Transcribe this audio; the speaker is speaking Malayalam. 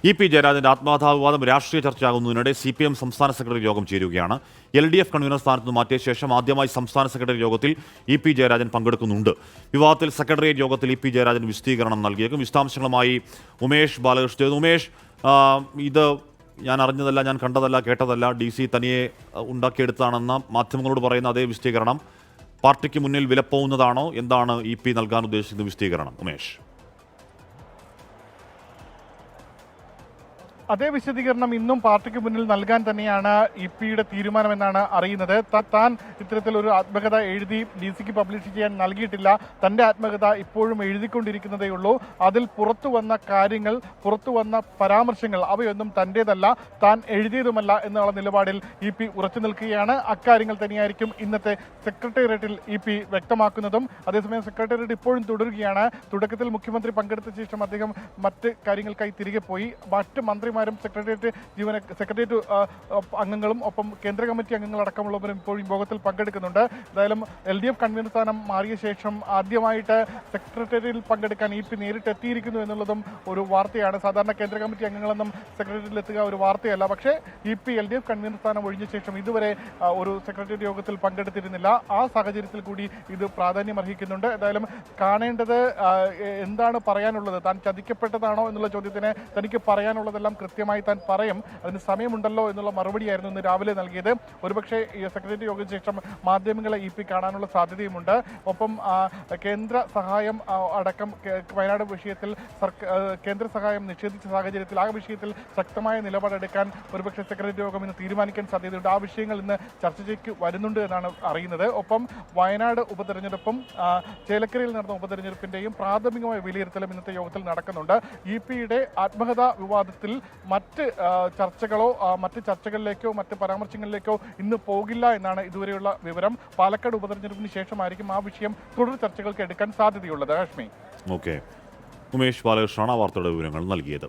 ഇ.പി. ജയരാജന്റെ ആത്മകഥാ വിവാദം രാഷ്ട്രീയ ചർച്ചയാകുന്നതിനിടെ CPM സംസ്ഥാന സെക്രട്ടറി യോഗം ചേരുകയാണ്. LDF കൺവീനർ സ്ഥാനത്ത് നിന്ന് മാറ്റിയ ശേഷം ആദ്യമായി സംസ്ഥാന സെക്രട്ടറി യോഗത്തിൽ ഇ.പി. ജയരാജൻ പങ്കെടുക്കുന്നുണ്ട്. വിവാദത്തിൽ സെക്രട്ടേറിയറ്റ് യോഗത്തിൽ ഇ.പി. ജയരാജൻ വിശദീകരണം നൽകിയേക്കും. വിശദാംശങ്ങളുമായി ഉമേഷ് ബാലകൃഷ്ണൻ. ഉമേഷ്, ഇത് ഞാൻ അറിഞ്ഞതല്ല, ഞാൻ കണ്ടതല്ല, കേട്ടതല്ല, DC തനിയെ ഉണ്ടാക്കിയെടുത്താണെന്ന മാധ്യമങ്ങളോട് പറയുന്ന അതേ വിശദീകരണം പാർട്ടിക്ക് മുന്നിൽ വിലപ്പോവുന്നതാണോ? എന്താണ് ഇ.പി. നൽകാൻ ഉദ്ദേശിക്കുന്ന വിശദീകരണം? ഉമേഷ്. അതേ വിശദീകരണം ഇന്നും പാർട്ടിക്ക് മുന്നിൽ നൽകാൻ തന്നെയാണ് ഇ.പിയുടെ തീരുമാനമെന്നാണ് അറിയുന്നത്. താൻ ഇത്തരത്തിലൊരു ആത്മകഥ എഴുതി DC-ക്ക് പബ്ലിഷ് ചെയ്യാൻ നൽകിയിട്ടില്ല. തന്റെ ആത്മകഥ ഇപ്പോഴും എഴുതിക്കൊണ്ടിരിക്കുന്നതേ ഉള്ളൂ. അതിൽ പുറത്തു വന്ന കാര്യങ്ങൾ, പുറത്തു വന്ന പരാമർശങ്ങൾ അവയൊന്നും തന്റേതല്ല, താൻ എഴുതിയതുമല്ല എന്നുള്ള നിലപാടിൽ ഇ.പി ഉറച്ചു നിൽക്കുകയാണ്. അക്കാര്യങ്ങൾ തന്നെയായിരിക്കും ഇന്നത്തെ സെക്രട്ടേറിയറ്റിൽ ഇ.പി വ്യക്തമാക്കുന്നതും. അതേസമയം സെക്രട്ടേറിയറ്റ് ഇപ്പോഴും തുടരുകയാണ്. തുടക്കത്തിൽ മുഖ്യമന്ത്രി പങ്കെടുത്ത ശേഷം അദ്ദേഹം മറ്റ് കാര്യങ്ങൾക്കായി തിരികെ പോയി. മറ്റ് മന്ത്രിമാരും സെക്രട്ടേറിയറ്റ് അംഗങ്ങളും ഒപ്പം കേന്ദ്ര കമ്മിറ്റി അംഗങ്ങളടക്കമുള്ളവരും ഇപ്പോഴും യോഗത്തിൽ പങ്കെടുക്കുന്നുണ്ട്. എന്തായാലും LDF കൺവീനർ സ്ഥാനം മാറിയ ശേഷം ആദ്യമായിട്ട് സെക്രട്ടേറിയറ്റിൽ പങ്കെടുക്കാൻ ഇ.പി നേരിട്ട് എത്തിയിരിക്കുന്നു എന്നുള്ളതും ഒരു വാർത്തയാണ്. സാധാരണ കേന്ദ്ര കമ്മിറ്റി അംഗങ്ങളൊന്നും സെക്രട്ടേറിയറ്റിൽ എത്തുക ഒരു വാർത്തയല്ല. പക്ഷേ ഇ.പി LDF കൺവീനർ സ്ഥാനം ഒഴിഞ്ഞ ശേഷം ഇതുവരെ ഒരു സെക്രട്ടേറിയറ്റ് യോഗത്തിൽ പങ്കെടുത്തിരുന്നില്ല. ആ സാഹചര്യത്തിൽ കൂടി ഇത് പ്രാധാന്യം അർഹിക്കുന്നുണ്ട്. എന്തായാലും കാണേണ്ടത് എന്താണ് പറയാനുള്ളത്, താൻ ചതിക്കപ്പെട്ടതാണോ എന്നുള്ള ചോദ്യത്തിന് തനിക്ക് പറയാനുള്ളതെല്ലാം കൃത്യമായി താൻ പറയും, അതിന് സമയമുണ്ടല്ലോ എന്നുള്ള മറുപടിയായിരുന്നു ഇന്ന് രാവിലെ നൽകിയത്. ഒരുപക്ഷെ ഈ സെക്രട്ടേറിയറ്റ് യോഗത്തിന് ശേഷം മാധ്യമങ്ങളെ ഇ.പി കാണാനുള്ള സാധ്യതയുമുണ്ട്. ഒപ്പം കേന്ദ്ര സഹായം അടക്കം വയനാട് വിഷയത്തിൽ കേന്ദ്ര സഹായം നിഷേധിച്ച സാഹചര്യത്തിൽ ആ വിഷയത്തിൽ ശക്തമായ നിലപാടെടുക്കാൻ ഒരുപക്ഷെ സെക്രട്ടേറിയറ്റ് യോഗം ഇന്ന് തീരുമാനിക്കാൻ സാധ്യതയുണ്ട്. ആ വിഷയങ്ങൾ ഇന്ന് ചർച്ചയ്ക്ക് വരുന്നുണ്ട് എന്നാണ് അറിയുന്നത്. ഒപ്പം വയനാട് ഉപതെരഞ്ഞെടുപ്പും ചേലക്കരയിൽ നടന്ന ഉപതെരഞ്ഞെടുപ്പിന്റെയും പ്രാഥമികമായ വിലയിരുത്തലും ഇന്നത്തെ യോഗത്തിൽ നടക്കുന്നുണ്ട്. ഇ.പിയുടെ ആത്മകഥാ വിവാദത്തിൽ മറ്റ് ചർച്ചകളിലേക്കോ മറ്റ് പരാമർശങ്ങളിലേക്കോ ഇന്ന് പോകില്ല എന്നാണ് ഇതുവരെയുള്ള വിവരം. പാലക്കാട് ഉപതെരഞ്ഞെടുപ്പിന് ശേഷമായിരിക്കും ആ വിഷയം തുടർ ചർച്ചകൾക്ക് എടുക്കാൻ സാധ്യതയുള്ളത്. ഹാഷ്മി. ഓക്കെ, ഉമേഷ് ബാലകൃഷ്ണനാണ് ആ വാർത്തയുടെ വിവരങ്ങൾ നൽകിയത്.